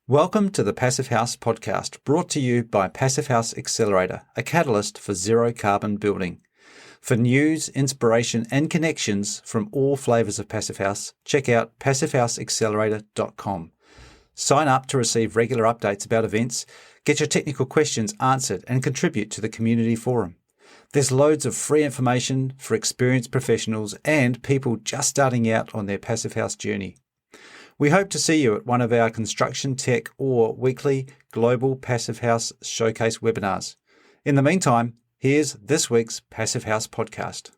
Welcome to the Passive House podcast, brought to you by Passive House Accelerator, a catalyst for zero carbon building. For news, inspiration, and connections from all flavors of Passive House, check out passivehouseaccelerator.com. Sign up to receive regular updates about events, get your technical questions answered, and contribute to the community forum. There's loads of free information for experienced professionals and people just starting out on their Passive House journey. We hope to see you at one of our construction, tech, or weekly Global Passive House Showcase webinars. In the meantime, here's this week's Passive House podcast.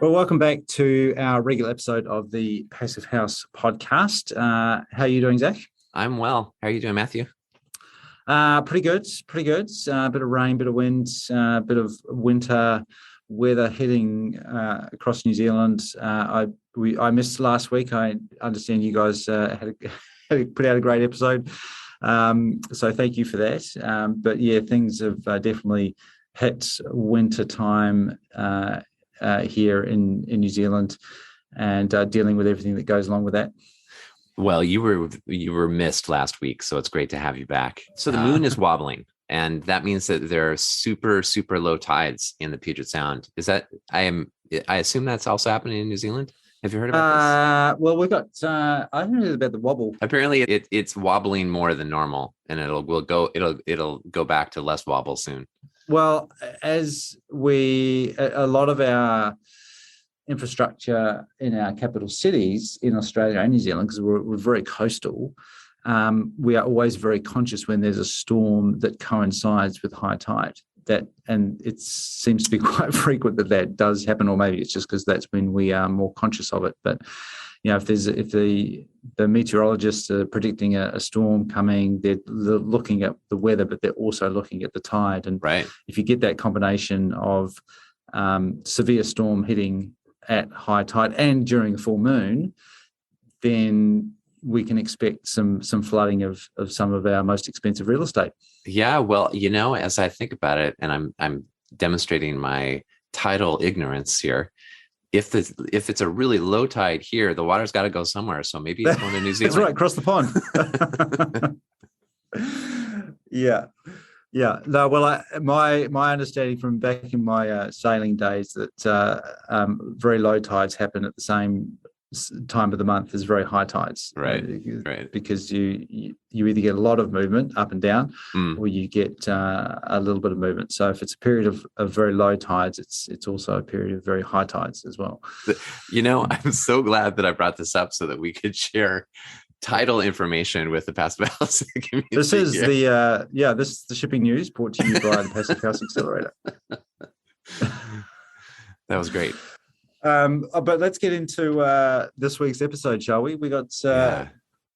Well, welcome back to our regular episode of the Passive House podcast. How are you doing, Zack? I'm well. How are you doing, Matthew? Pretty good. Bit of rain, bit of wind, bit of winter weather heading across New Zealand. I missed last week. I understand you guys had put out a great episode, so thank you for that. But yeah, things have definitely hit winter time here in New Zealand, and dealing with everything that goes along with that. Well, you were missed last week, so it's great to have you back. So the moon is wobbling, and that means that there are super low tides in the Puget Sound. Is that I assume that's also happening in New Zealand? Have you heard about this? Well, we've got I heard about the wobble. Apparently, it's wobbling more than normal, and it'll go back to less wobble soon. Well, as a lot of our infrastructure in our capital cities in Australia and New Zealand, because we're very coastal, we are always very conscious when there's a storm that coincides with high tide. And it seems to be quite frequent that does happen, or maybe it's just because that's when we are more conscious of it. But you know, if the meteorologists are predicting a storm coming, they're looking at the weather, but they're also looking at the tide. And right, if you get that combination of severe storm hitting at high tide and during a full moon, then we can expect some flooding of some of our most expensive real estate. Yeah, well, you know, as I think about it, and I'm demonstrating my tidal ignorance here. If it's a really low tide here, the water's got to go somewhere. So maybe it's going to New Zealand. That's right, across the pond. Yeah. No, well, my understanding from back in my sailing days that very low tides happen at the same time of the month as very high tides. Right. Because you either get a lot of movement up and down, or you get a little bit of movement. So if it's a period of very low tides, it's also a period of very high tides as well. You know, I'm so glad that I brought this up so that we could share tidal information with the Passive House community. This is this is the shipping news brought to you by the Passive House Accelerator. That was great. But let's get into this week's episode, shall we? We got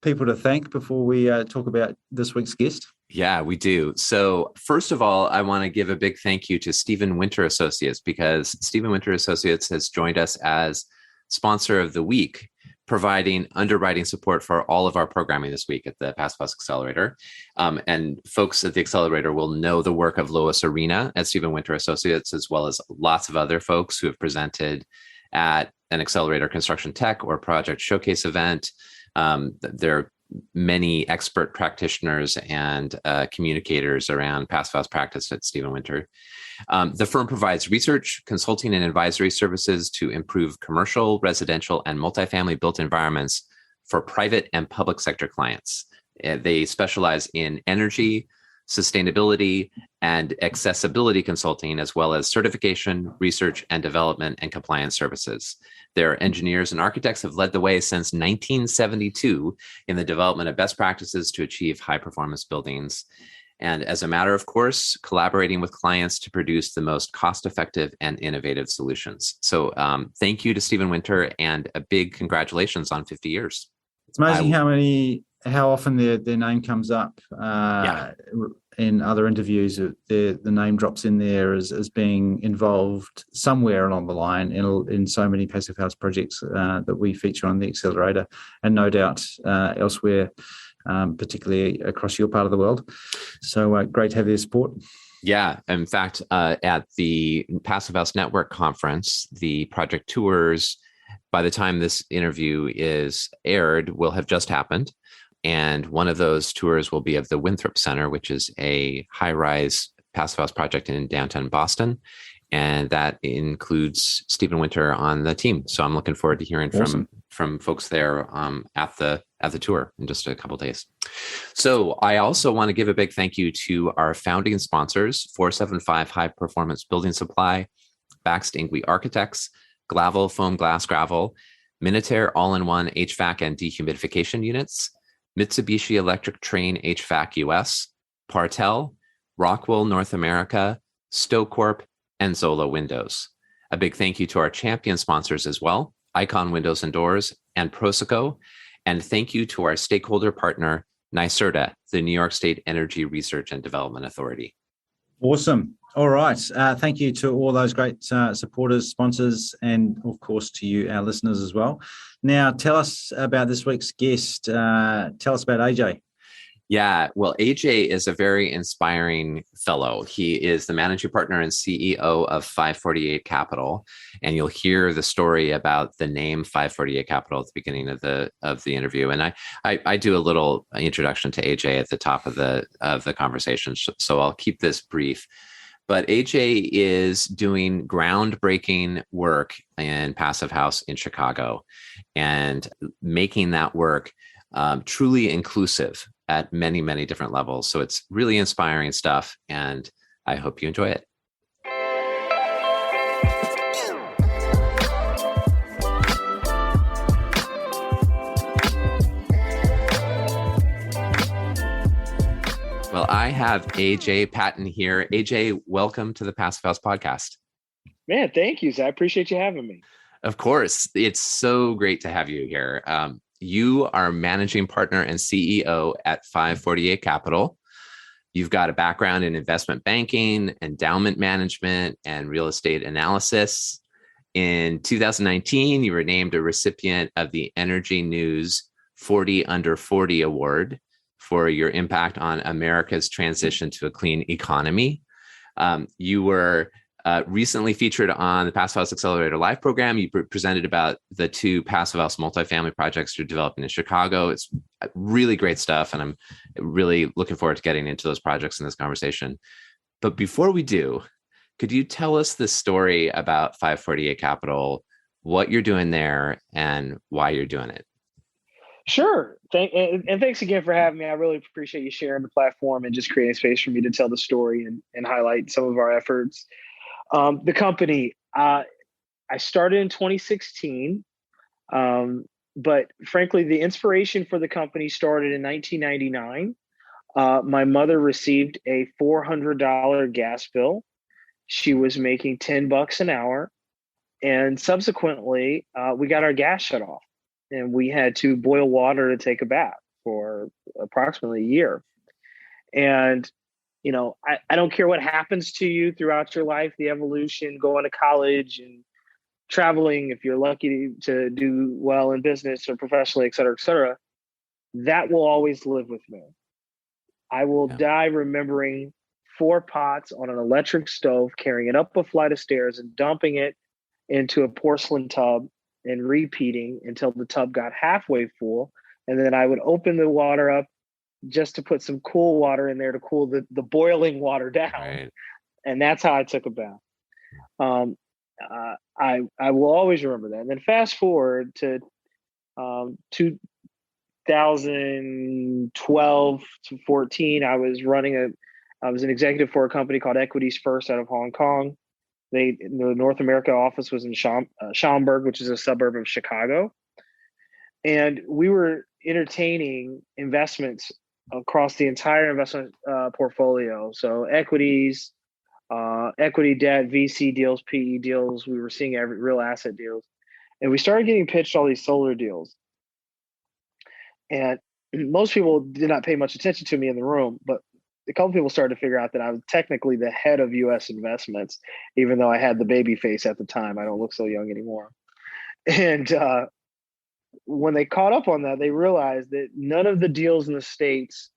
people to thank before we talk about this week's guest. Yeah, we do. So first of all, I want to give a big thank you to Stephen Winter Associates, because Stephen Winter Associates has joined us as sponsor of the week, providing underwriting support for all of our programming this week at the Passive House Accelerator. And folks at the Accelerator will know the work of Lois Arena at Stephen Winter Associates, as well as lots of other folks who have presented at an Accelerator Construction Tech or Project Showcase event. There are many expert practitioners and communicators around Passive House practice at Stephen Winter. The firm provides research, consulting, and advisory services to improve commercial, residential, and multifamily built environments for private and public sector clients. They specialize in energy, sustainability, and accessibility consulting, as well as certification, research and development, and compliance services. Their engineers and architects have led the way since 1972 in the development of best practices to achieve high-performance buildings. And as a matter of course, collaborating with clients to produce the most cost-effective and innovative solutions. So thank you to Stephen Winter, and a big congratulations on 50 years. It's amazing how often their name comes up in other interviews. The name drops in there as being involved somewhere along the line in so many Passive House projects that we feature on the Accelerator, and no doubt elsewhere particularly across your part of the world. So great to have your support. Yeah. In fact, at the Passive House Network conference, the project tours, by the time this interview is aired, will have just happened. And one of those tours will be of the Winthrop Center, which is a high-rise Passive House project in downtown Boston. And that includes Stephen Winter on the team. So I'm looking forward to hearing from folks there at the tour in just a couple of days. So I also want to give a big thank you to our founding sponsors, 475 High Performance Building Supply, Baxt Ingwe Architects, Glavel Foam Glass Gravel, Minutair All-in-One HVAC and Dehumidification Units, Mitsubishi Electric Train HVAC US, Partel, Rockwell North America, StoCorp, and Zola Windows. A big thank you to our champion sponsors as well, Icon Windows and Doors and Proseco. And thank you to our stakeholder partner, NYSERDA, the New York State Energy Research and Development Authority. Awesome. All right. Thank you to all those great supporters, sponsors, and of course to you, our listeners as well. Now, tell us about this week's guest. Tell us about AJ. Yeah, well, AJ is a very inspiring fellow. He is the managing partner and CEO of 548 Capital, and you'll hear the story about the name 548 Capital at the beginning of the interview. And I do a little introduction to AJ at the top of the conversation, so I'll keep this brief. But AJ is doing groundbreaking work in Passive House in Chicago, and making that work truly inclusive at many, many different levels. So it's really inspiring stuff, and I hope you enjoy it. Well, I have AJ Patton here. AJ, welcome to the Passive House podcast. Man, thank you, Zack. I appreciate you having me. Of course. It's so great to have you here. You are managing partner and CEO at 548 Capital. You've got a background in investment banking, endowment management, and real estate analysis. In 2019, you were named a recipient of the Energy News 40 Under 40 Award for your impact on America's transition to a clean economy. You were recently featured on the Passive House Accelerator Live program. You presented about the 2 Passive House multifamily projects you're developing in Chicago. It's really great stuff, and I'm really looking forward to getting into those projects in this conversation. But before we do, could you tell us the story about 548 Capital, what you're doing there, and why you're doing it? Sure. And thanks again for having me. I really appreciate you sharing the platform and just creating space for me to tell the story and highlight some of our efforts. The company, I started in 2016, but frankly, the inspiration for the company started in 1999. My mother received a $400 gas bill. She was making $10 an hour, and subsequently, we got our gas shut off, and we had to boil water to take a bath for approximately a year. And you know, I don't care what happens to you throughout your life, the evolution, going to college and traveling, if you're lucky to do well in business or professionally, et cetera, that will always live with me. I will die remembering 4 pots on an electric stove, carrying it up a flight of stairs and dumping it into a porcelain tub and repeating until the tub got halfway full. And then I would open the water up just to put some cool water in there to cool the boiling water down. Right. And that's how I took a bath. I will always remember that. And then fast forward to 2012 to 14, I was an executive for a company called Equities First out of Hong Kong. The North America office was in Schaumburg, which is a suburb of Chicago. And we were entertaining investments across the entire investment portfolio. So equities, equity, debt, VC deals, PE deals. We were seeing every real asset deals. And we started getting pitched all these solar deals. And most people did not pay much attention to me in the room, but a couple people started to figure out that I was technically the head of U.S. investments, even though I had the baby face at the time. I don't look so young anymore. And when they caught up on that, they realized that none of the deals in the States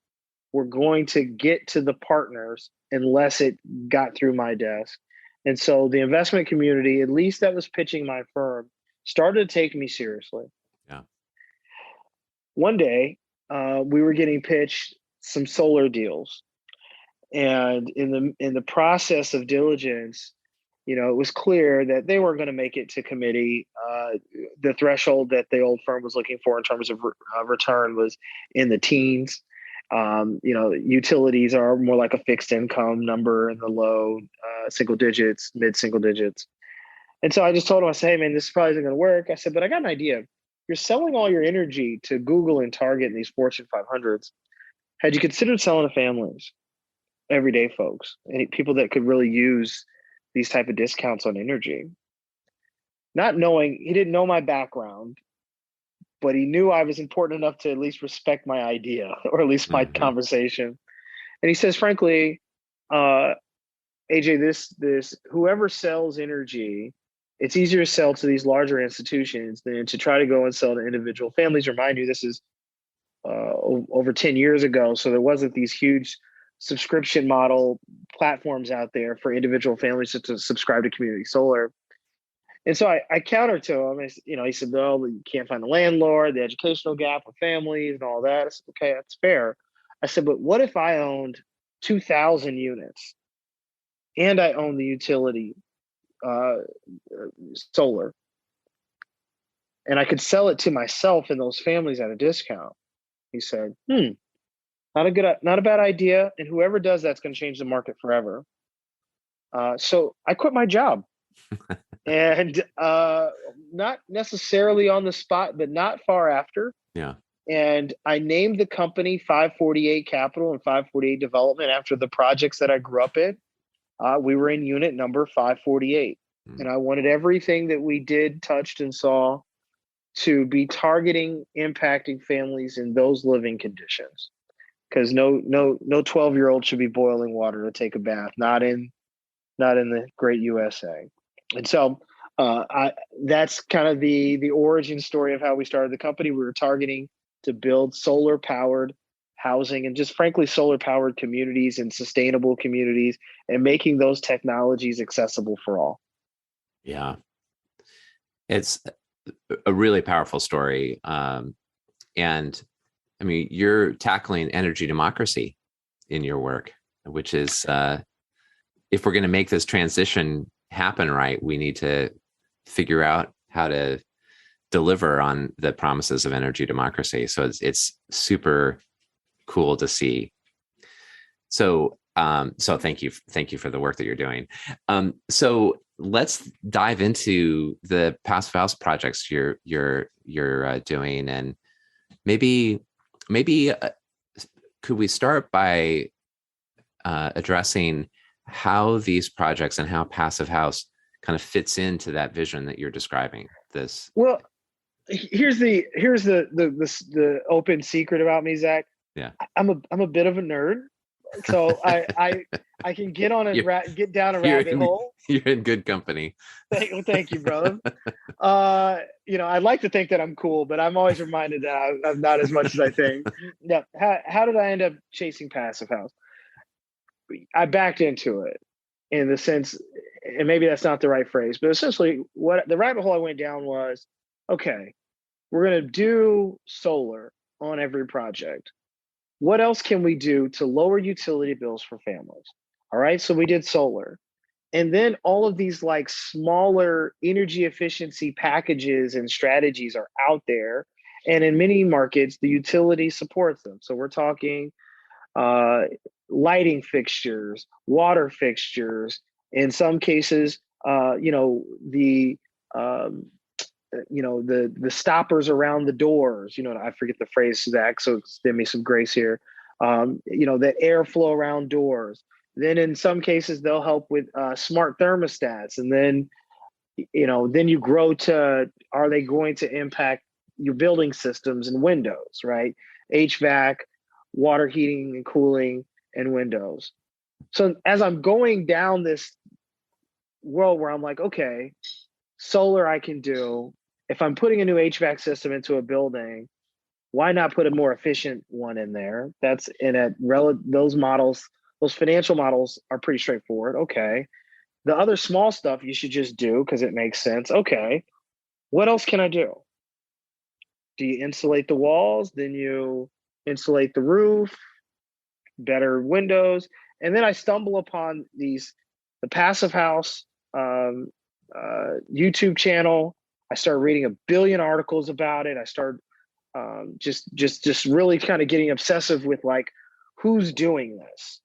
were going to get to the partners unless it got through my desk. And so the investment community, at least that was pitching my firm, started to take me seriously. Yeah. One day, we were getting pitched some solar deals. And in the process of diligence, it was clear that they weren't going to make it to committee. The threshold that the old firm was looking for in terms of return was in the teens. Utilities are more like a fixed income number in the low single digits, mid single digits. And so I just told him, I said, hey, man, this probably isn't going to work. I said, but I got an idea. You're selling all your energy to Google and Target and these Fortune 500s. Had you considered selling to families, everyday folks, and people that could really use these type of discounts on energy? Not knowing, he didn't know my background, but he knew I was important enough to at least respect my idea, or at least my conversation. And he says, frankly, AJ, this whoever sells energy, it's easier to sell to these larger institutions than to try to go and sell to individual families. Remind you, this is over 10 years ago, so there wasn't these huge subscription model platforms out there for individual families to subscribe to community solar. And so I countered to him, he said, well, you can't find the landlord, the educational gap with families and all that. I said, okay, that's fair. I said, but what if I owned 2,000 units and I own the utility solar, and I could sell it to myself and those families at a discount? He said, not a bad idea. And whoever does that's going to change the market forever. So I quit my job. And not necessarily on the spot, but not far after. Yeah. And I named the company 548 Capital and 548 Development after the projects that I grew up in. We were in unit number 548. And I wanted everything that we did, touched, and saw to be targeting, impacting families in those living conditions. Because no 12-year-old should be boiling water to take a bath, not in the great USA. And so that's kind of the origin story of how we started the company. We were targeting to build solar-powered housing and just frankly solar-powered communities and sustainable communities, and making those technologies accessible for all. Yeah. It's a really powerful story. And I mean, you're tackling energy democracy in your work, which is, if we're going to make this transition happen right, we need to figure out how to deliver on the promises of energy democracy. So it's super cool to see. So thank you for the work that you're doing. So let's dive into the passive house projects you're doing, and maybe could we start by addressing how these projects and how passive house kind of fits into that vision that you're describing? This. Well, here's the open secret about me, Zach. Yeah, I'm a bit of a nerd, so I can get on get down a rabbit hole. You're in good company. Thank you, brother. I'd like to think that I'm cool, but I'm always reminded that I'm not as much as I think. Yeah. How did I end up chasing passive house? I backed into it in the sense, and maybe that's not the right phrase, but essentially what the rabbit hole I went down was, okay, we're going to do solar on every project. What else can we do to lower utility bills for families? All right, so we did solar. And then all of these like smaller energy efficiency packages and strategies are out there. And in many markets, the utility supports them. So we're talking lighting fixtures, water fixtures, in some cases, the stoppers around the doors. I forget the phrase, Zack, so give me some grace here. The airflow around doors. Then in some cases, they'll help with smart thermostats. And then, then you grow to, are they going to impact your building systems and windows, right? HVAC, water heating and cooling, and windows. So as I'm going down this world where I'm like, okay, solar I can do, if I'm putting a new HVAC system into a building, why not put a more efficient one in there? That's in a those models, those financial models are pretty straightforward. Okay. The other small stuff you should just do because it makes sense. Okay. What else can I do? Do you insulate the walls? Then you insulate the roof, better windows. And then I stumble upon the Passive House YouTube channel. I started reading a billion articles about it. I started just really kind of getting obsessive with like who's doing this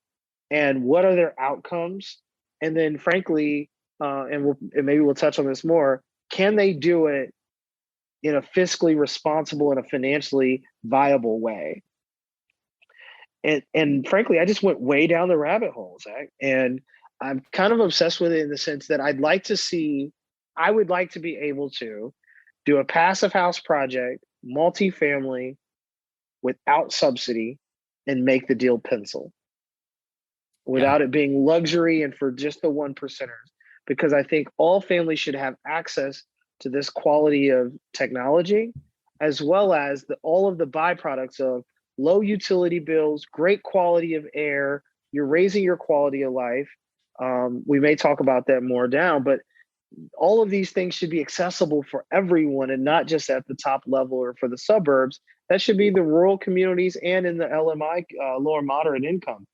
and what are their outcomes. And then frankly, and maybe we'll touch on this more, can they do it in a fiscally responsible and a financially viable way? And frankly, I just went way down the rabbit hole, Zach. And I'm kind of obsessed with it in the sense that I would like to be able to do a passive house project, multifamily, without subsidy, and make the deal pencil without it being luxury and for just the 1%ers. Because I think all families should have access to this quality of technology, as well as all of the byproducts of low utility bills, great quality of air. You're raising your quality of life. We may talk about that more down, but all of these things should be accessible for everyone and not just at the top level or for the suburbs. That should be the rural communities and in the LMI, lower moderate income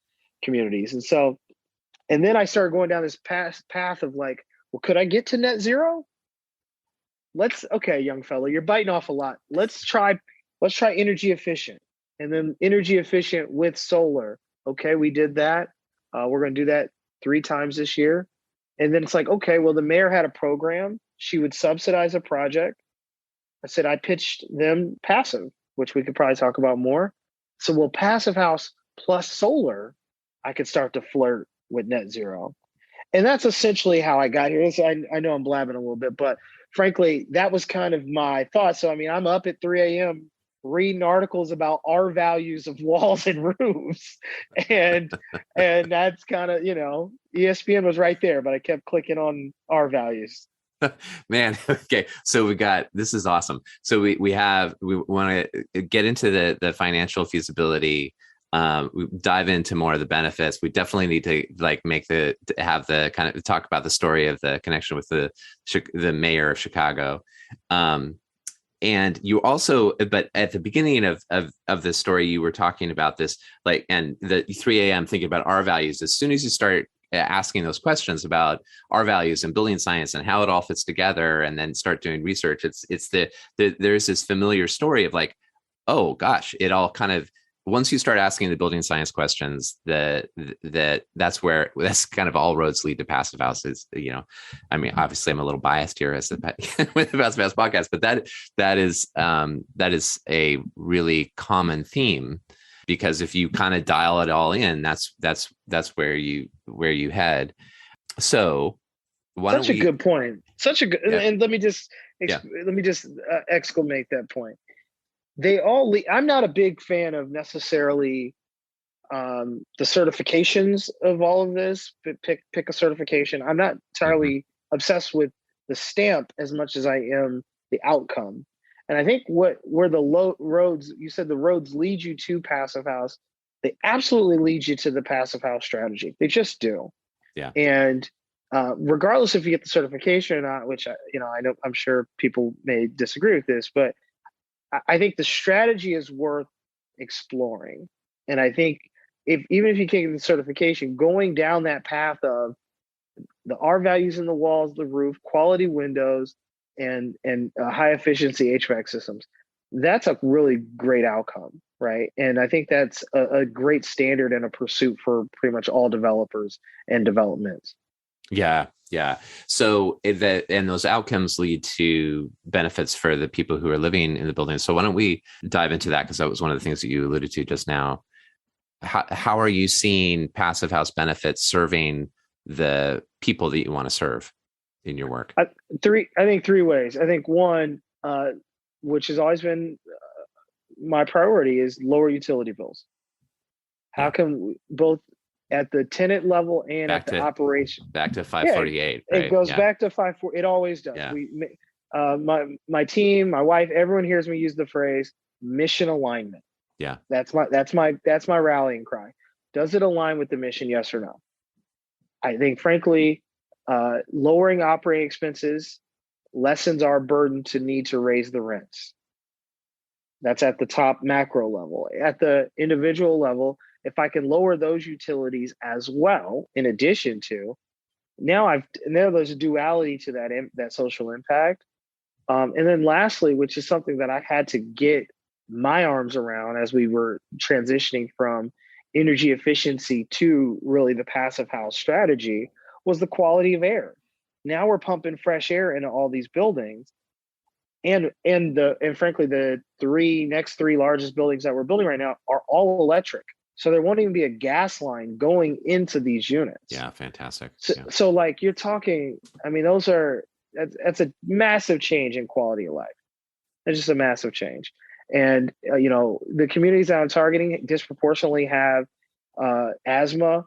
communities. And then I started going down this path of like, well, could I get to net zero? Okay, young fella, you're biting off a lot. Let's try energy efficient, and then energy efficient with solar. Okay, we did that. We're going to do that 3 times this year. And then it's like, okay, well, the mayor had a program. She would subsidize a project. I said, I pitched them passive, which we could probably talk about more. So, well, passive house plus solar, I could start to flirt with net zero. And that's essentially how I got here. So I know I'm blabbing a little bit, but frankly, that was kind of my thought. So, I mean, I'm up at 3 a.m. reading articles about R values of walls and roofs. And that's kind of, ESPN was right there, but I kept clicking on R values. Man, okay. So this is awesome. So we want to get into the financial feasibility. We dive into more of the benefits. We definitely need to have the kind of talk about the story of the connection with the mayor of Chicago. And you also, but at the beginning of this story, you were talking about this, and the 3 a.m. thinking about our values. As soon as you start asking those questions about our values and building science and how it all fits together, and then start doing research, there's this familiar story of like, oh gosh, it all kind of, once you start asking the building science questions, that's kind of all roads lead to passive houses. I mean, obviously I'm a little biased here with the Passive House podcast, but that is a really common theme, because if you kind of dial it all in, that's where you head. So such a good point. And let me just exclamate that point. I'm not a big fan of necessarily the certifications of all of this. Pick a certification. I'm not entirely obsessed with the stamp as much as I am the outcome. And I think where the roads, you said the roads lead you to passive house, they absolutely lead you to the passive house strategy. They just do. Yeah. And regardless if you get the certification or not, which I know I'm sure people may disagree with this, but I think the strategy is worth exploring. And I think even if you can't get the certification, going down that path of the R values in the walls, the roof, quality windows, and high efficiency HVAC systems, that's a really great outcome, right? And I think that's a great standard and a pursuit for pretty much all developers and developments. Yeah. So and those outcomes lead to benefits for the people who are living in the building. So why don't we dive into that? Because that was one of the things that you alluded to just now. How are you seeing passive house benefits serving the people that you want to serve in your work? I think 3 ways. I think one, which has always been my priority, is lower utility bills. How can both at the tenant level and at the operation. Back to 548. It goes back to 548. It always does. Yeah. my team, my wife, everyone hears me use the phrase mission alignment. Yeah. That's my rallying cry. Does it align with the mission? Yes or no? I think, frankly, lowering operating expenses lessens our burden to need to raise the rents. That's at the top macro level. At the individual level, if I can lower those utilities as well, in addition to, now there's a duality to that social impact. And then lastly, which is something that I had to get my arms around as we were transitioning from energy efficiency to really the passive house strategy, was the quality of air. Now we're pumping fresh air into all these buildings. And frankly, the next three largest buildings that we're building right now are all electric. So there won't even be a gas line going into these units. Yeah, fantastic. So like you're talking, I mean, that's a massive change in quality of life. It's just a massive change. And, the communities that I'm targeting disproportionately have asthma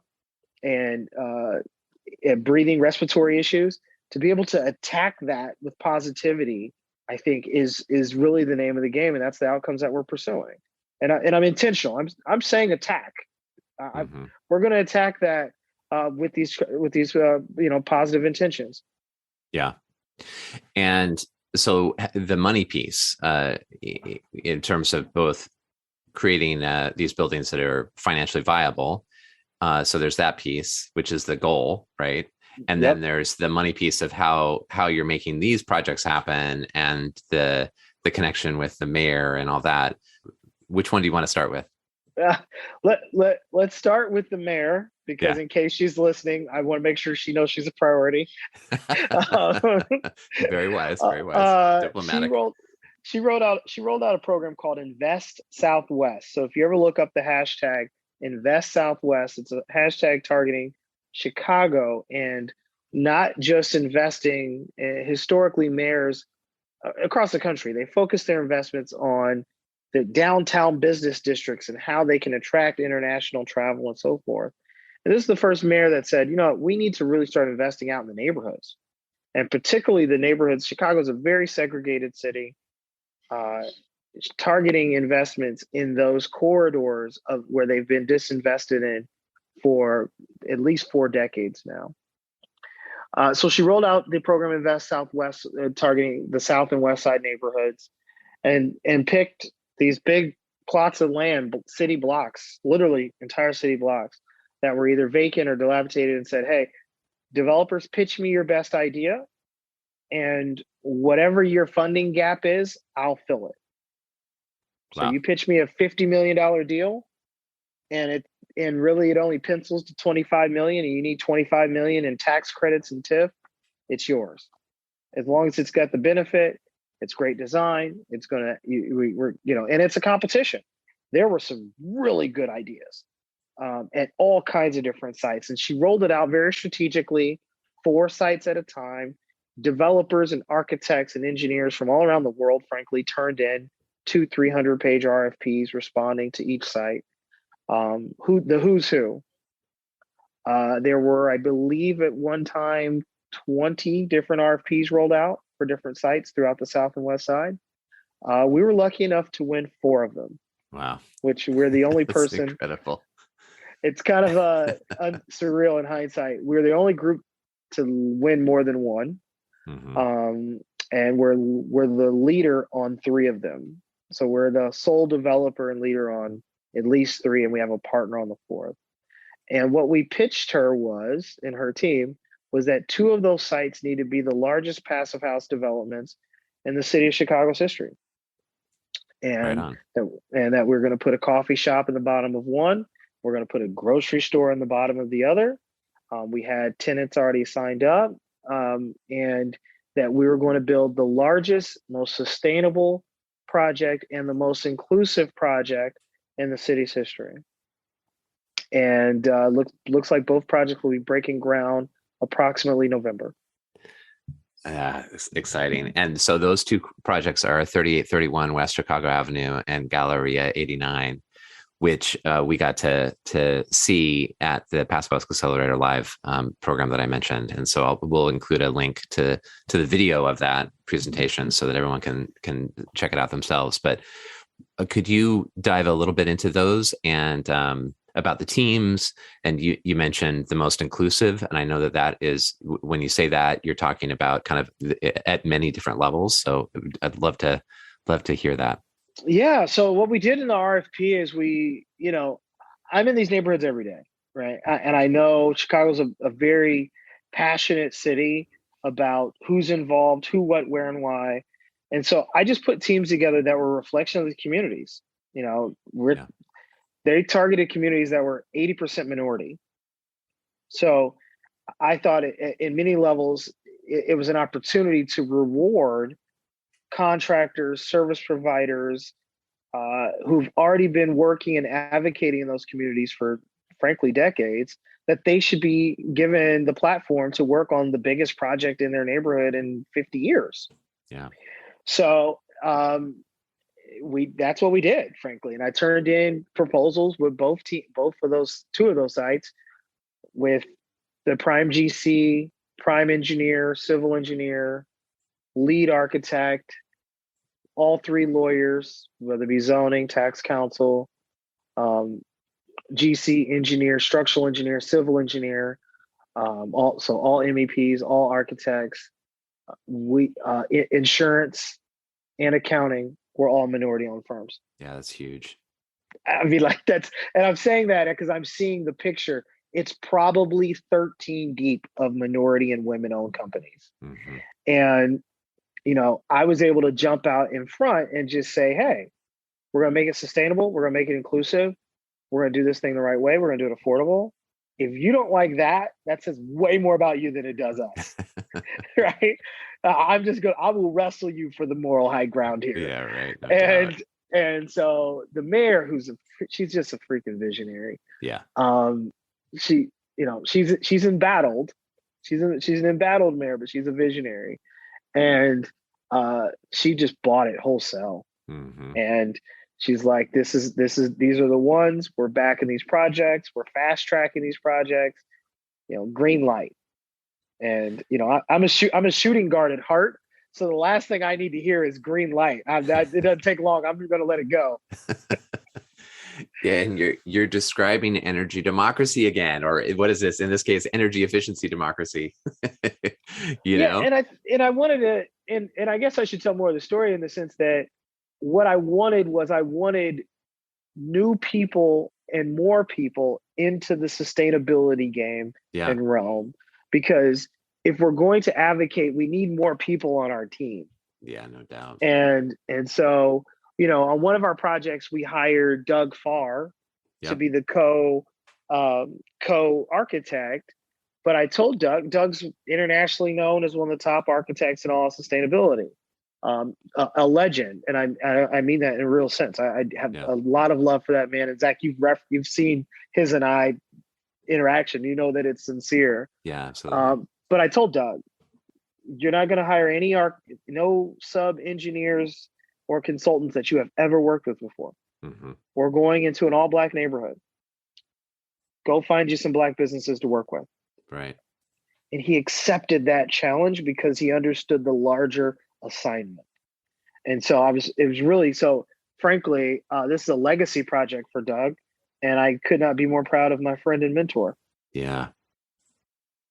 and breathing respiratory issues. To be able to attack that with positivity, I think is really the name of the game. And that's the outcomes that we're pursuing. And I'm intentional. I'm saying attack. We're going to attack that with these positive intentions. Yeah. And so the money piece, in terms of both creating these buildings that are financially viable. So there's that piece, which is the goal, right? And then there's the money piece of how you're making these projects happen, and the connection with the mayor and all that. Which one do you want to start with? Let's start with the mayor, because in case she's listening, I want to make sure she knows she's a priority. Very wise, diplomatic. She rolled out a program called Invest Southwest. So if you ever look up the hashtag Invest Southwest, it's a hashtag targeting Chicago, and not just investing. Historically, mayors across the country, they focus their investments on the downtown business districts and how they can attract international travel and so forth. And this is the first mayor that said, we need to really start investing out in the neighborhoods, and particularly the neighborhoods. Chicago is a very segregated city, targeting investments in those corridors of where they've been disinvested in for at least 4 decades now. So she rolled out the program Invest Southwest, targeting the South and West Side neighborhoods, and picked these big plots of land, city blocks, literally entire city blocks, that were either vacant or dilapidated, and said, hey, developers, pitch me your best idea, and whatever your funding gap is, I'll fill it. Wow. So you pitch me a $50 million deal, and really it only pencils to $25 million, and you need $25 million in tax credits and TIF, it's yours. As long as it's got the benefit, it's great design, it's gonna, and it's a competition. There were some really good ideas at all kinds of different sites, and she rolled it out very strategically, 4 sites at a time. Developers and architects and engineers from all around the world, frankly, turned in 200-300-page RFPs responding to each site. Who's who. There were, I believe, at one time, 20 different RFPs rolled out for different sites throughout the South and West Side. We were lucky enough to win 4 of them. Wow. Which we're the only person. Incredible. It's kind of surreal in hindsight. We're the only group to win more than one. Mm-hmm. And we're the leader on 3 of them. So we're the sole developer and leader on at least 3, and we have a partner on the 4th. And what we pitched her and her team was that 2 of those sites need to be the largest passive house developments in the city of Chicago's history. And that we're going to put a coffee shop in the bottom of one. We're going to put a grocery store in the bottom of the other. We had tenants already signed up, and that we were going to build the largest, most sustainable project and the most inclusive project in the city's history. And looks like both projects will be breaking ground approximately November. It's exciting. And so those 2 projects are 3831 West Chicago Avenue and Galleria 89. which we got to see at the Passive House Accelerator Live program that I mentioned. And so we'll include a link to the video of that presentation so that everyone can check it out themselves. But could you dive a little bit into those and about the teams? And you mentioned the most inclusive, and I know that is, when you say that, you're talking about kind of at many different levels. So I'd love to hear that. Yeah. So what we did in the RFP is I'm in these neighborhoods every day, right? And I know Chicago's a very passionate city about who's involved, who, what, where, and why. And so I just put teams together that were a reflection of the communities. They targeted communities that were 80% minority. So I thought in many levels, it was an opportunity to reward contractors, service providers who've already been working and advocating in those communities for, frankly, decades, that they should be given the platform to work on the biggest project in their neighborhood in 50 years. Yeah. So that's what we did, frankly. And I turned in proposals with both of those, two of those sites, with the prime GC, prime engineer, civil engineer, lead architect, all three lawyers, whether it be zoning, tax counsel, GC engineer, structural engineer, civil engineer, all MEPs, all architects, insurance and accounting were all minority-owned firms. Yeah, that's huge. I mean, and I'm saying that because I'm seeing the picture. It's probably 13 deep of minority and women-owned companies. Mm-hmm. And, I was able to jump out in front and just say, hey, we're going to make it sustainable. We're going to make it inclusive. We're going to do this thing the right way. We're going to do it affordable. If you don't like that, that says way more about you than it does us. Right? I will wrestle you for the moral high ground here. Yeah, right. No and so the mayor, she's just a freaking visionary. Yeah. She's embattled. She's an embattled mayor, but she's a visionary. And she just bought it wholesale. Mm-hmm. And she's like, these are the ones. We're backing these projects. We're fast tracking these projects. Green light. And I'm a shooting guard at heart. So the last thing I need to hear is green light. It doesn't take long. I'm just going to let it go. Yeah, and you're describing energy democracy again, or what is this? In this case, energy efficiency democracy. know. And I wanted to, and I guess I should tell more of the story in the sense that what I wanted new people and more people into the sustainability game and realm, because if we're going to advocate, we need more people on our team. Yeah, no doubt. And so, on one of our projects, we hired Doug Farr to be the co-architect. But I told Doug's internationally known as one of the top architects in all sustainability, a legend. And I mean that in a real sense. I have a lot of love for that man. And Zack, you've seen his and I interaction. You know that it's sincere. Yeah, absolutely. But I told Doug, you're not going to hire any no sub engineers or consultants that you have ever worked with before. Mm-hmm. We're going into an all Black neighborhood. Go find you some Black businesses to work with. Right. And he accepted that challenge because he understood the larger assignment. And so frankly, this is a legacy project for Doug, and I could not be more proud of my friend and mentor. Yeah.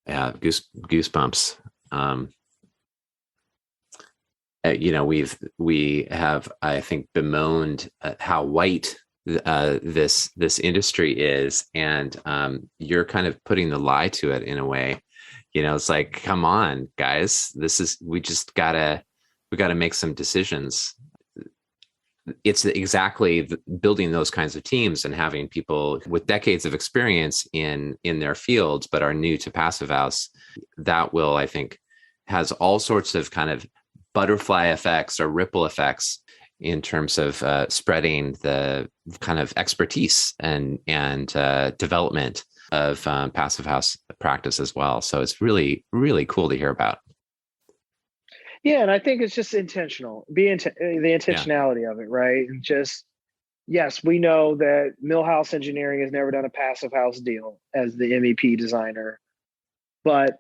Yeah. Goosebumps. We have, I think, bemoaned how white this industry is, and you're kind of putting the lie to it in a way. It's like, come on, guys, we gotta make some decisions. It's exactly building those kinds of teams and having people with decades of experience in their fields but are new to Passive House. That will, I think, has all sorts of kind of butterfly effects or ripple effects in terms of spreading the kind of expertise and development of Passive House practice as well. So it's really, really cool to hear about. Yeah, and I think it's just intentional. The intentionality of it, right? And just yes, we know that Millhouse Engineering has never done a passive house deal as the MEP designer, but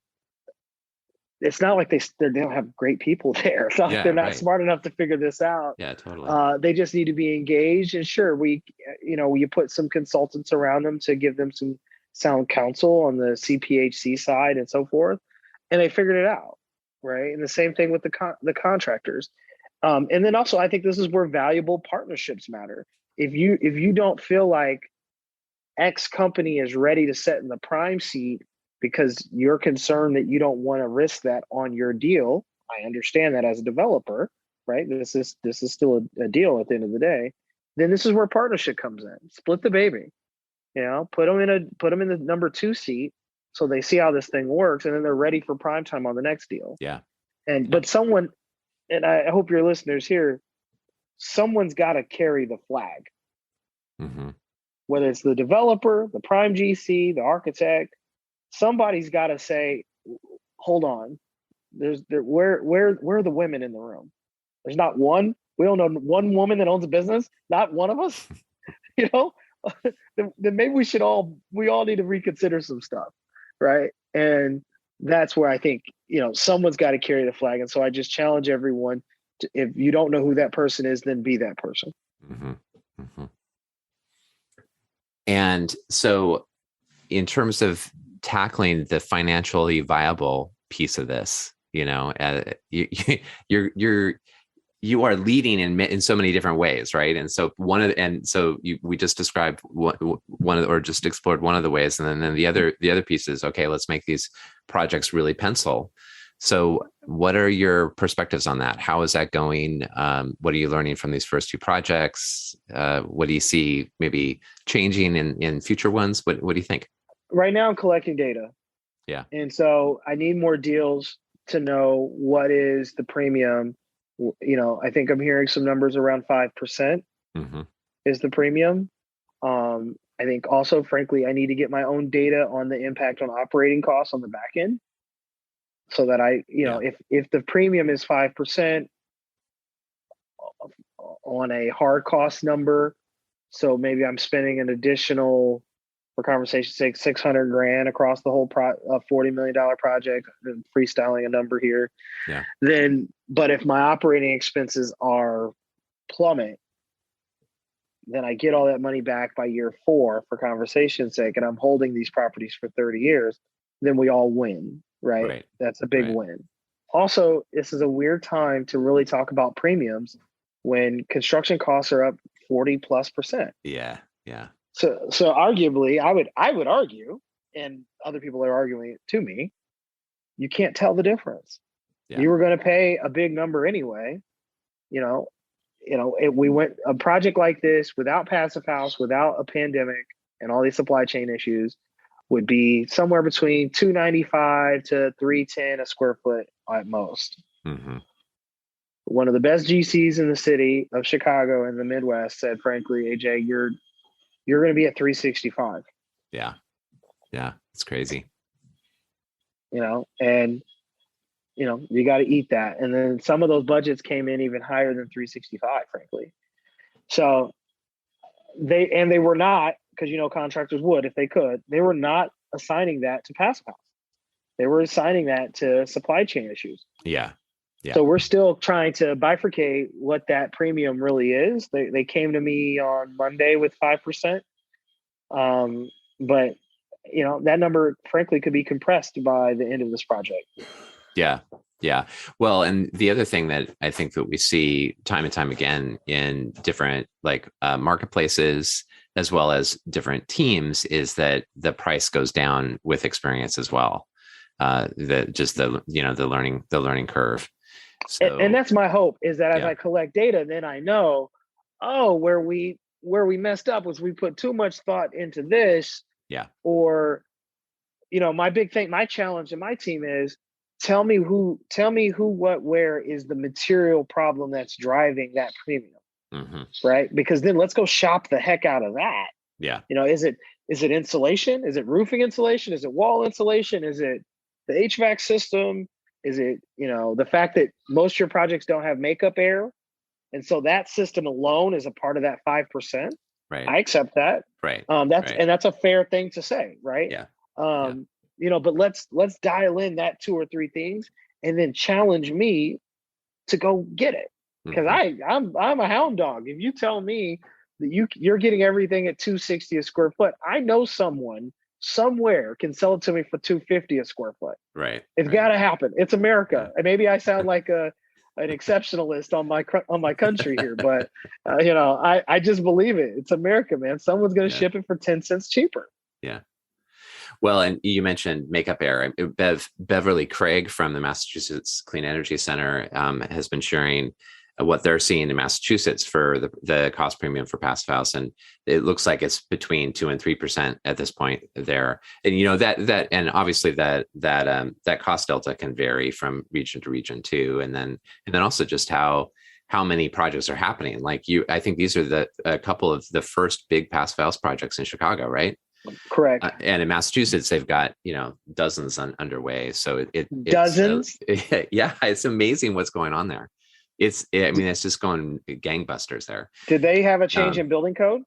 it's not like they don't have great people there. It's not like they're not smart enough to figure this out. Yeah, totally. They just need to be engaged. And sure, you put some consultants around them to give them some sound counsel on the CPHC side and so forth, and they figured it out, right? And the same thing with the contractors. And then also, I think this is where valuable partnerships matter. If you don't feel like X company is ready to sit in the prime seat because you're concerned that you don't want to risk that on your deal, I understand that as a developer, right? This is still a deal at the end of the day. Then this is where partnership comes in. Split the baby, put them in the number 2 seat so they see how this thing works, and then they're ready for prime time on the next deal. Yeah. But someone, and I hope your listeners here, someone's got to carry the flag. Mm-hmm. Whether it's the developer, the prime GC, the architect, somebody's got to say, hold on, where are the women in the room? There's not one. We don't know one woman that owns a business, not one of us. Then maybe we all need to reconsider some stuff, right? And that's where I think someone's got to carry the flag. And so I just challenge everyone to, if you don't know who that person is, then be that person. Mm-hmm. Mm-hmm. And so, in terms of tackling the financially viable piece of this, you are leading in so many different ways, right? And so we just described just explored one of the ways, and then the other piece is, okay, let's make these projects really pencil. So what are your perspectives on that? How is that going? What are you learning from these first 2 projects? What do you see maybe changing in future ones? What do you think? Right now I'm collecting data. Yeah. And so I need more deals to know what is the premium. I think I'm hearing some numbers around 5% mm-hmm. is the premium. I think also, frankly, I need to get my own data on the impact on operating costs on the back end, so that if the premium is 5% on a hard cost number, so maybe I'm spending an additional, for conversation's sake, $600,000 across the whole $40 million project, and freestyling a number here. Yeah. But if my operating expenses are plummet, then I get all that money back by year 4, for conversation's sake, and I'm holding these properties for 30 years, then we all win, right? That's a big win. Also, this is a weird time to really talk about premiums when construction costs are up 40+%. Yeah. Yeah. So arguably, I would argue, and other people are arguing it to me, you can't tell the difference. Yeah. You were going to pay a big number anyway. We went a project like this without passive house, without a pandemic and all these supply chain issues, would be somewhere between $295 to $310 a square foot at most. Mm-hmm. One of the best GCs in the city of Chicago and the Midwest said, frankly, AJ, you're going to be at $365. Yeah. Yeah. It's crazy. And you got to eat that. And then some of those budgets came in even higher than $365, frankly. So they were not, because contractors would if they could, they were not assigning that to passive house. They were assigning that to supply chain issues. Yeah. Yeah. So we're still trying to bifurcate what that premium really is. They came to me on Monday with 5%. But that number frankly could be compressed by the end of this project. Yeah. Yeah. Well, and the other thing that I think that we see time and time again in different marketplaces, as well as different teams, is that the price goes down with experience as well. The learning curve. So, and that's my hope, is that as I collect data, then I know, where we messed up was we put too much thought into this. Yeah. Or, my big thing, my challenge and my team is, tell me who, what, where is the material problem that's driving that premium. Mm-hmm. Right? Because then let's go shop the heck out of that. Yeah. Is it insulation? Is it roofing insulation? Is it wall insulation? Is it the HVAC system? Is it, the fact that most of your projects don't have makeup air? And so that system alone is a part of that 5%. Right. I accept that. Right. That's a fair thing to say, right? Yeah. But let's dial in that 2 or 3 things and then challenge me to go get it. Because I'm a hound dog. If you tell me that you're getting everything at $260 a square foot, I know someone somewhere can sell it to me for $250 a square foot. Right. It's got to happen. It's America. And maybe I sound like an exceptionalist on my country here, but I just believe it. It's America, man. Someone's going to ship it for 10 cents cheaper. Yeah. Well, and you mentioned Makeup Air. Beverly Craig from the Massachusetts Clean Energy Center has been sharing what they're seeing in Massachusetts for the cost premium for Passive House, and it looks like it's between 2% and 3% at this point there. And that and obviously that cost delta can vary from region to region too, and then also just how many projects are happening. I think these are a couple of the first big Passive House projects in Chicago, right? Correct. And in Massachusetts, they've got dozens underway. So dozens. It's amazing what's going on there. It's just going gangbusters there. Did they have a change in building code?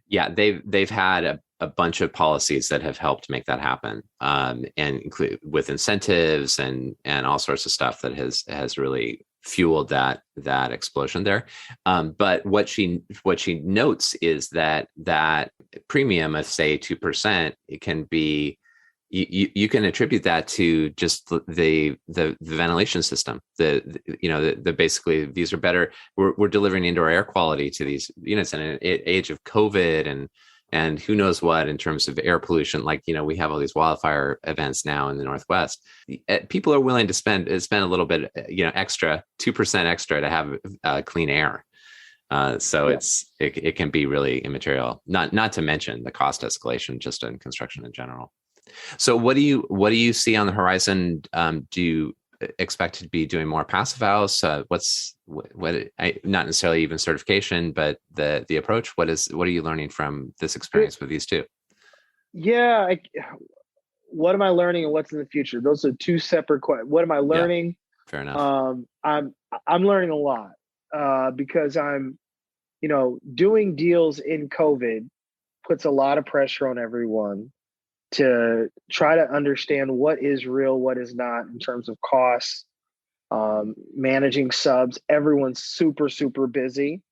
Yeah, they've had a bunch of policies that have helped make that happen, and include with incentives and all sorts of stuff that has really fueled that explosion there. But what she notes is that premium of say 2%, it can be. You can attribute that to just the ventilation system. The basically these are better. We're delivering indoor air quality to these units in an age of COVID and who knows what in terms of air pollution. We have all these wildfire events now in the Northwest. People are willing to spend a little bit, extra 2% extra to have clean air. It can be really immaterial. Not to mention the cost escalation just in construction in general. So what do you see on the horizon? Do you expect to be doing more Passive House? Not necessarily even certification, but the approach. What are you learning from this experience with these two? Yeah. What am I learning and what's in the future? Those are two separate questions. What am I learning? Yeah, fair enough. I'm learning a lot because I'm, doing deals in COVID puts a lot of pressure on everyone to try to understand what is real, what is not in terms of costs, managing subs. Everyone's super, super busy.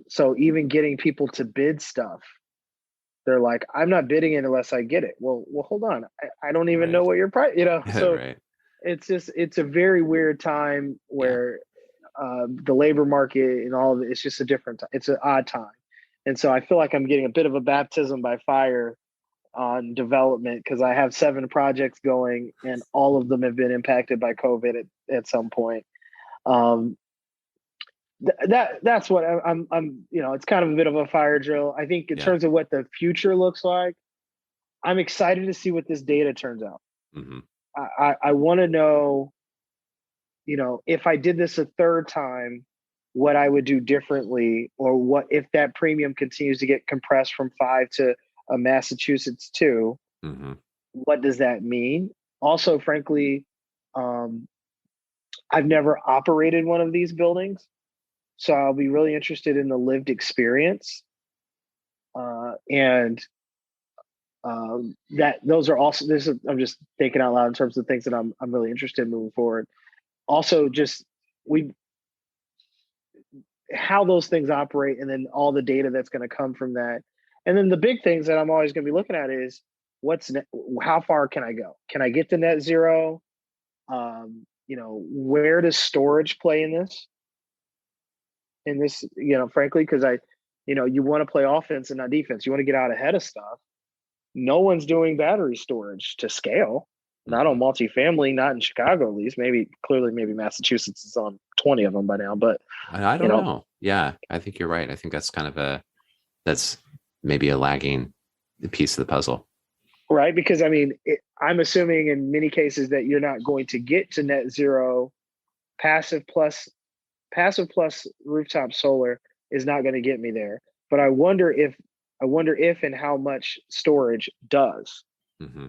So even getting people to bid stuff, they're like, I'm not bidding it unless I get it. Well, hold on. I don't even know what your price, so right. It's a very weird time where the labor market and all of it, it's just a different time. It's an odd time. And so I feel like I'm getting a bit of a baptism by fire on development because I have 7 projects going and all of them have been impacted by COVID at some point. That's what I'm it's kind of a bit of a fire drill. I think in terms of what the future looks like, I'm excited to see what this data turns out. Mm-hmm. I want to know, if I did this a third time, what I would do differently, or what if that premium continues to get compressed from 5 to Massachusetts 2. Mm-hmm. What does that mean? Also, frankly, I've never operated one of these buildings, so I'll be really interested in the lived experience. That those are also I'm just thinking out loud in terms of things that I'm really interested in moving forward. Also, just how those things operate, and then all the data that's going to come from that. And then the big things that I'm always going to be looking at is how far can I go? Can I get to net zero? Where does storage play in this? Frankly, because you want to play offense and not defense. You want to get out ahead of stuff. No one's doing battery storage to scale. Not on multifamily, not in Chicago at least. Maybe Massachusetts is on 20 of them by now. But I don't know. Yeah, I think you're right. I think that's kind of that's maybe a lagging piece of the puzzle. Right, because I'm assuming in many cases that you're not going to get to net zero. Passive plus rooftop solar is not going to get me there. But I wonder if and how much storage does. Mm-hmm.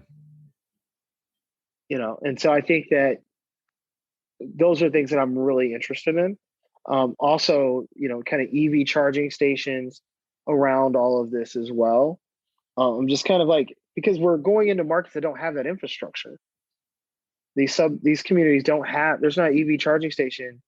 And so I think that those are things that I'm really interested in. Also, kind of EV charging stations. around all of this as well. I'm just kind of like, because we're going into markets that don't have that infrastructure. These communities don't have, there's not an EV charging station.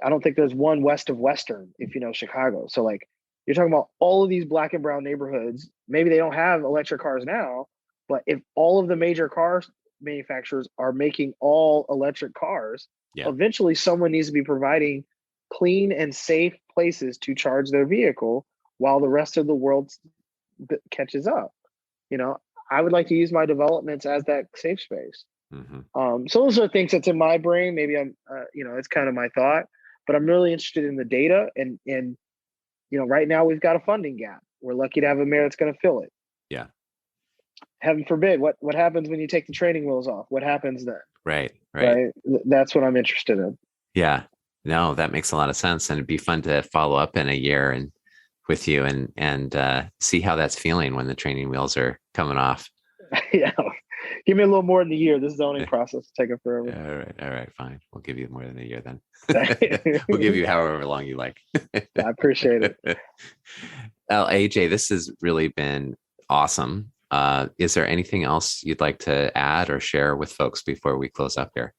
I don't think there's one west of Western, if you know Chicago. So like, you're talking about all of these black and brown neighborhoods. Maybe they don't have electric cars now, but if all of the major car manufacturers are making all electric cars, eventually someone needs to be providing clean and safe places to charge their vehicle while the rest of the world catches up. You know, I would like to use my developments as that safe space. So those are things that's in my brain. Maybe I'm, it's kind of my thought, but I'm really interested in the data. And right now we've got a funding gap. We're lucky to have a mayor that's going to fill it. Yeah. Heaven forbid, what happens when you take the training wheels off? What happens then? Right. That's what I'm interested in. Yeah. No, that makes a lot of sense. And it'd be fun to follow up in a year and with you and see how that's feeling when the training wheels are coming off. Yeah. Give me a little more than a year. This zoning process is taking forever. All right, fine. We'll give you more than a year then. We'll give you however long you like. I appreciate it. Well, AJ, this has really been awesome. Is there anything else you'd like to add or share with folks before we close up here?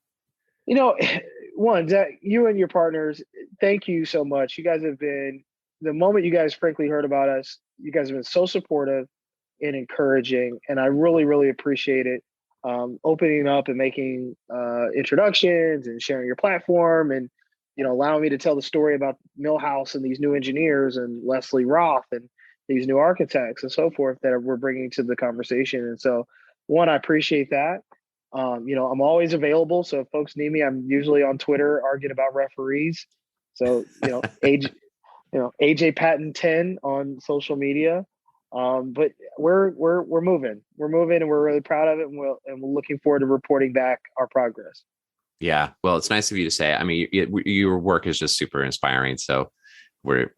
One, Zack, you and your partners, thank you so much. You guys have been, the moment you guys frankly heard about us, you guys have been so supportive and encouraging, and I really, really appreciate it. Opening up and making introductions and sharing your platform, and allowing me to tell the story about Millhouse and these new engineers and Leslie Roth and these new architects and so forth that we're bringing to the conversation. And so, one, I appreciate that. I'm always available, so if folks need me, I'm usually on Twitter arguing about referees. So AJ Patton 10 on social media. But we're moving, and we're really proud of it, and we're looking forward to reporting back our progress. Yeah, well, it's nice of you to say. I mean, your work is just super inspiring. So we're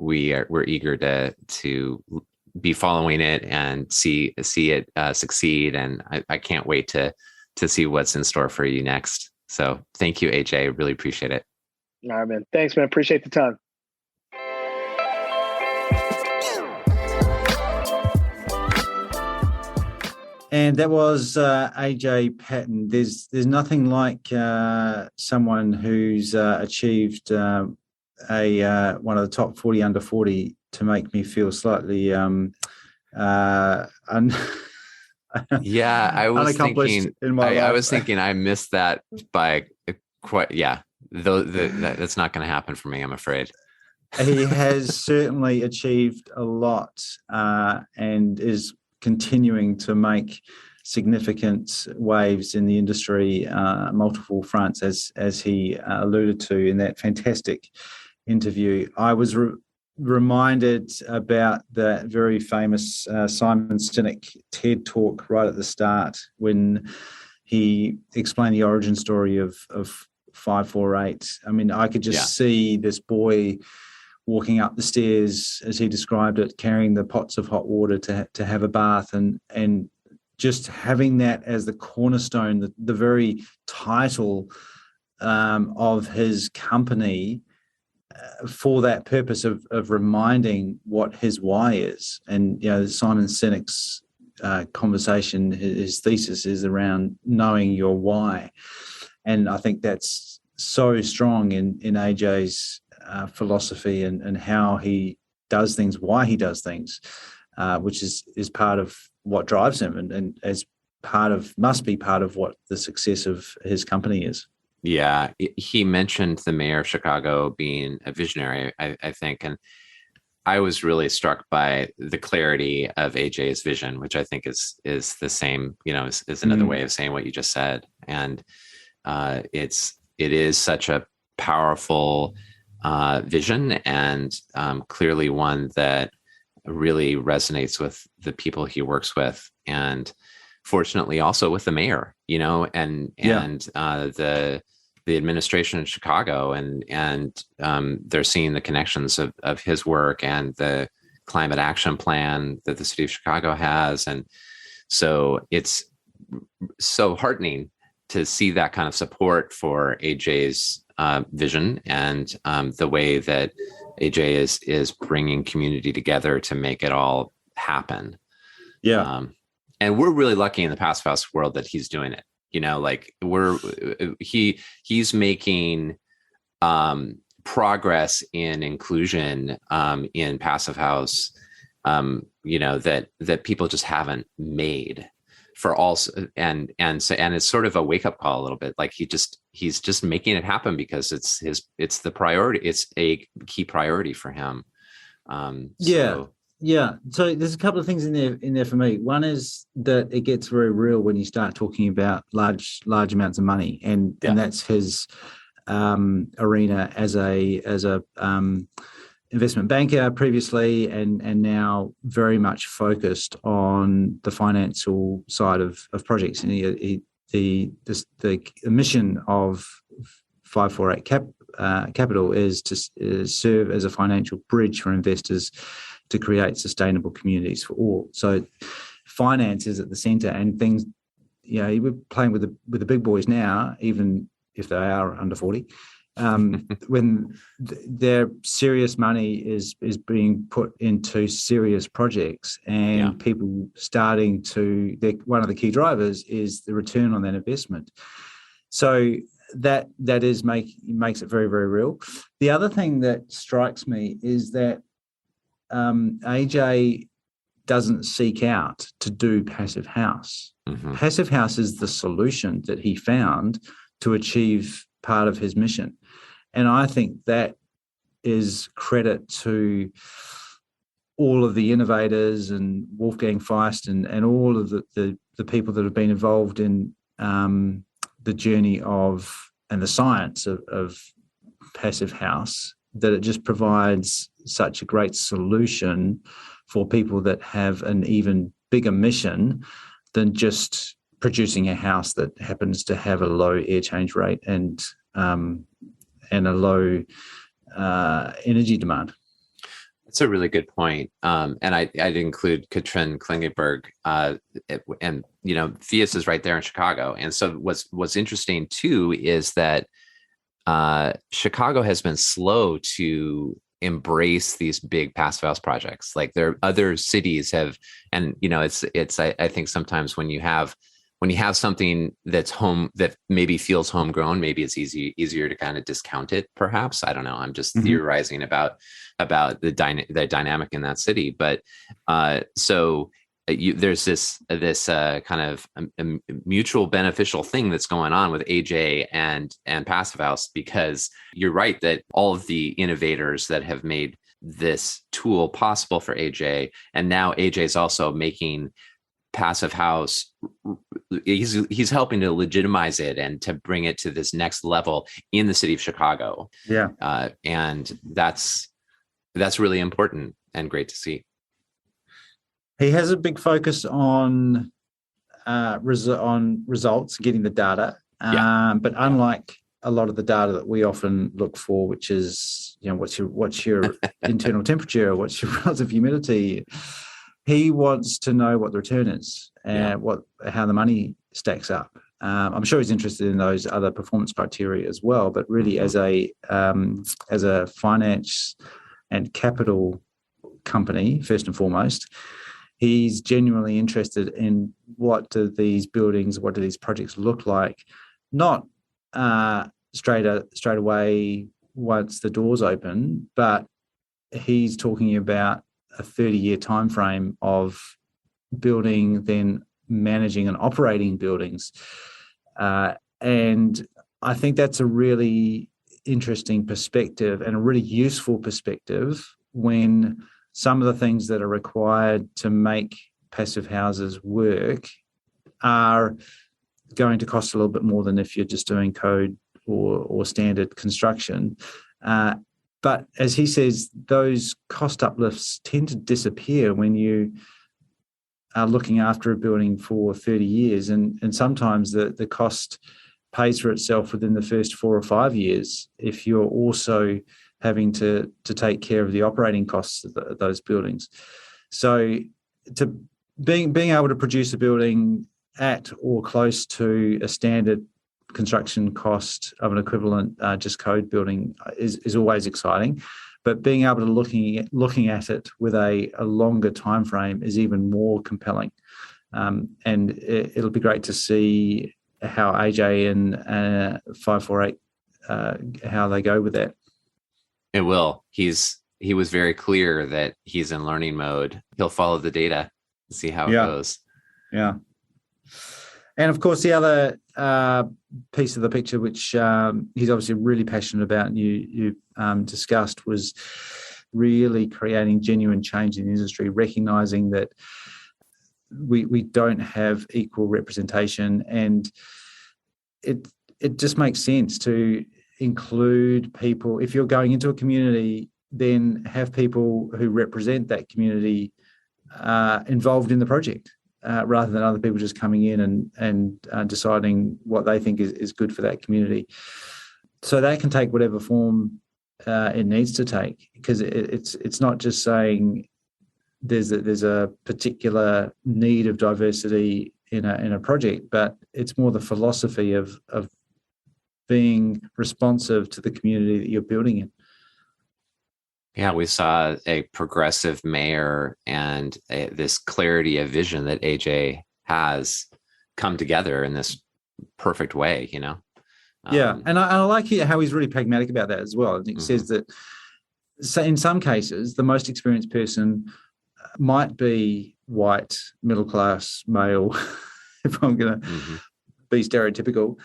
eager to be following it and see it succeed. And I can't wait to see what's in store for you next. So thank you, AJ. Really appreciate it. All right, man. Thanks, man. Appreciate the time. And that was AJ Patton. There's nothing like someone who's achieved one of the top 40 under 40 to make me feel slightly Yeah, I was thinking in my life. I was thinking I missed that by quite. Yeah, that's not going to happen for me, I'm afraid. He has certainly achieved a lot and is continuing to make significant waves in the industry, multiple fronts, as he alluded to in that fantastic interview. I was reminded about that very famous Simon Sinek TED talk right at the start when he explained the origin story of 548. I mean, I could just see this boy walking up the stairs, as he described it, carrying the pots of hot water to have a bath, and just having that as the cornerstone, the very title of his company, for that purpose of reminding what his why is. And Simon Sinek's conversation, his thesis is around knowing your why, and I think that's so strong in AJ's philosophy and how he does things, why he does things, which is part of what drives him, and as must be part of what the success of his company is. Yeah, he mentioned the mayor of Chicago being a visionary, I think, and I was really struck by the clarity of AJ's vision, which I think is the same, is another way of saying what you just said. And it is such a powerful vision, and clearly one that really resonates with the people he works with, and fortunately also with the mayor, and the administration in Chicago, and they're seeing the connections of his work and the climate action plan that the city of Chicago has. And so it's so heartening to see that kind of support for AJ's vision, and the way that AJ is bringing community together to make it all happen. Yeah. And we're really lucky in the Passive House world that he's doing it. Like he's making progress in inclusion in Passive House, that people just haven't made for all. And it's sort of a wake up call a little bit. Like he's just making it happen because it's the priority. It's a key priority for him. Yeah. So there's a couple of things in there for me. One is that it gets very real when you start talking about large amounts of money, and that's his arena as a investment banker previously, and now very much focused on the financial side of projects. And the mission of 548 Capital is to serve as a financial bridge for investors to create sustainable communities for all. So finance is at the center, and things, we're playing with the big boys now, even if they are under 40, when their serious money is being put into serious projects, and people starting to, one of the key drivers is the return on that investment. So that makes it very, very real. The other thing that strikes me is that AJ doesn't seek out to do Passive House. Mm-hmm. Passive House is the solution that he found to achieve part of his mission. And I think that is credit to all of the innovators and Wolfgang Feist and all of the people that have been involved in the journey of and the science of Passive House, that it just provides such a great solution for people that have an even bigger mission than just producing a house that happens to have a low air change rate and a low energy demand. That's a really good point. And I'd include Katrin Klingenberg, and Theus is right there in Chicago. And so what's interesting too is that Chicago has been slow to embrace these big Passive House projects. Like there are other cities have, and it's I think sometimes when you have something that's home, that maybe feels homegrown, maybe it's easier to kind of discount it. Perhaps, I don't know. I'm just theorizing about the dynamic in that city. But there's this kind of a mutual beneficial thing that's going on with AJ and Passive House, because you're right that all of the innovators that have made this tool possible for AJ, and now AJ is also making Passive House, he's helping to legitimize it and to bring it to this next level in the city of Chicago. Yeah, and that's really important and great to see. He has a big focus on results, getting the data. But unlike a lot of the data that we often look for, which is what's your internal temperature, what's your relative humidity, he wants to know what the return is and how the money stacks up. I'm sure he's interested in those other performance criteria as well, but really as a finance and capital company, first and foremost, he's genuinely interested in what do these projects look like, not straight away once the doors open, but he's talking about a 30-year time frame of building, then managing and operating buildings. And I think that's a really interesting perspective and a really useful perspective when some of the things that are required to make passive houses work are going to cost a little bit more than if you're just doing code or standard construction. But as he says, those cost uplifts tend to disappear when you are looking after a building for 30 years. And sometimes the cost pays for itself within the first 4 or 5 years if you're also having to take care of the operating costs of those buildings. So to being able to produce a building at or close to a standard construction cost of an equivalent just code building is always exciting. but being able to looking at it with a longer time frame is even more compelling. And it'll be great to see how AJ and 548 how they go with that. It will. He was very clear that he's in learning mode. He'll follow the data, see how it goes. Yeah. And of course, the other piece of the picture, which he's obviously really passionate about, and you discussed, was really creating genuine change in the industry, recognizing that we don't have equal representation, and it just makes sense to include people. If you're going into a community, then have people who represent that community involved in the project, rather than other people just coming in and deciding what they think is good for that community. So that can take whatever form it needs to take, because it's not just saying there's a particular need of diversity in a project, but it's more the philosophy of being responsive to the community that you're building in. Yeah, we saw a progressive mayor and this clarity of vision that AJ has come together in this perfect way, you know? Yeah, and I like how he's really pragmatic about that as well. He says that in some cases, the most experienced person might be white, middle-class, male, if I'm going to be stereotypical.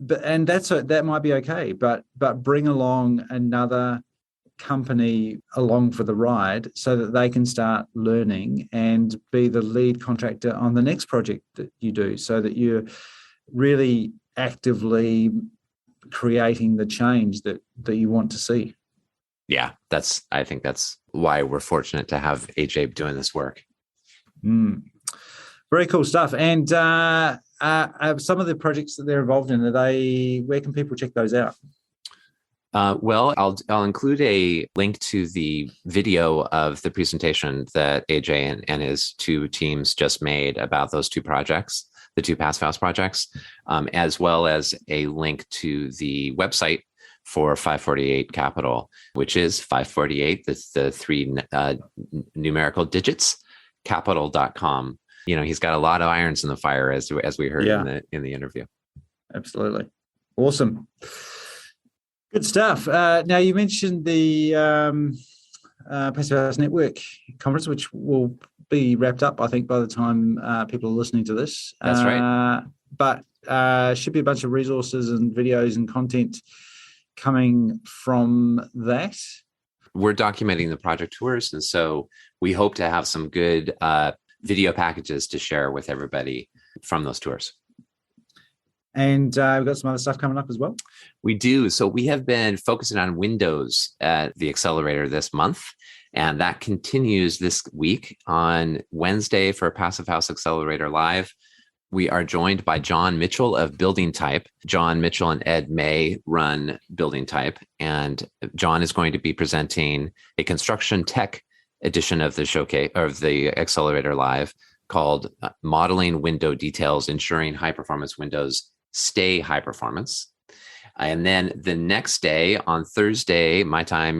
But that might be okay, but bring along another company along for the ride so that they can start learning and be the lead contractor on the next project that you do, so that you're really actively creating the change that you want to see. Yeah, I think that's why we're fortunate to have AJ doing this work. Very cool stuff. And some of the projects that they're involved in, where can people check those out? Well, I'll include a link to the video of the presentation that AJ and his two teams just made about those two projects, the two Passive House projects, as well as a link to the website for 548 Capital, which is 548, the three numerical digits, capital.com. You know, he's got a lot of irons in the fire, as we heard in the interview. Absolutely. Awesome. Good stuff. Now, you mentioned the Passive House Network conference, which will be wrapped up, I think, by the time people are listening to this. That's right. But should be a bunch of resources and videos and content coming from that. We're documenting the project tours, and so we hope to have some good video packages to share with everybody from those tours. And we've got some other stuff coming up as well. We do. So we have been focusing on Windows at the Accelerator this month, and that continues this week on Wednesday for Passive House Accelerator Live. We are joined by John Mitchell of Building Type. John Mitchell and Ed May run Building Type, and John is going to be presenting a construction tech edition of the showcase of the Accelerator Live called Modeling Window Details, Ensuring High Performance Windows Stay High Performance. And then the next day, on Thursday, my time,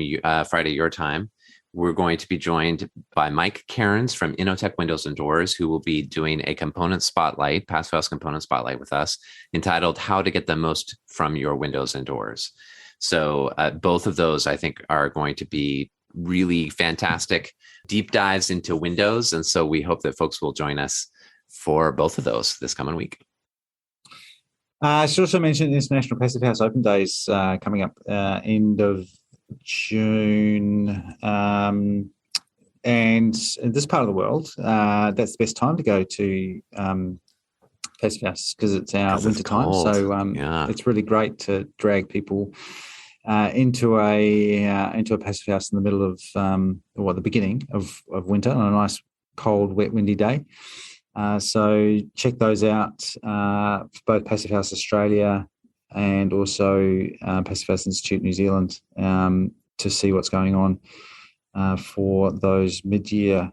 Friday, your time, we're going to be joined by Mike Cairns from Innotech Windows and Doors, who will be doing a component spotlight, Passive House component spotlight with us, entitled How to Get the Most from Your Windows and Doors. So both of those, I think, are going to be really fantastic deep dives into Windows. And so we hope that folks will join us for both of those this coming week. I should also mention International Passive House Open Days coming up end of June. And in this part of the world, that's the best time to go to Passive House, because it's our winter time. So it's really great to drag people into a Passive House in the middle of the beginning of winter on a nice cold, wet, windy day. So check those out for both Passive House Australia and also Passive House Institute New Zealand to see what's going on for those mid-year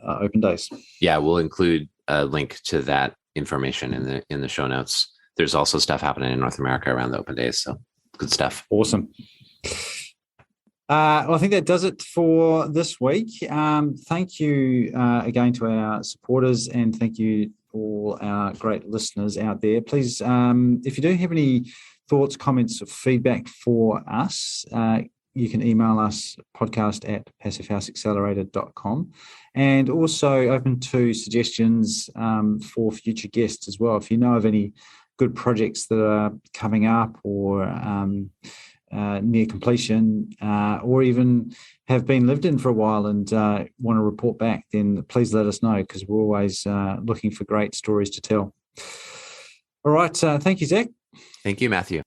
open days. Yeah, we'll include a link to that information in the show notes. There's also stuff happening in North America around the open days, so good stuff. Awesome. Well, I think that does it for this week. Thank you again to our supporters, and thank you all our great listeners out there. Please, if you do have any thoughts, comments, or feedback for us, you can email us podcast@passivehouseaccelerator.com, and also open to suggestions for future guests as well. If you know of any good projects that are coming up or near completion, or even have been lived in for a while and want to report back, then please let us know, because we're always looking for great stories to tell. All right. Thank you, Zack. Thank you, Matthew.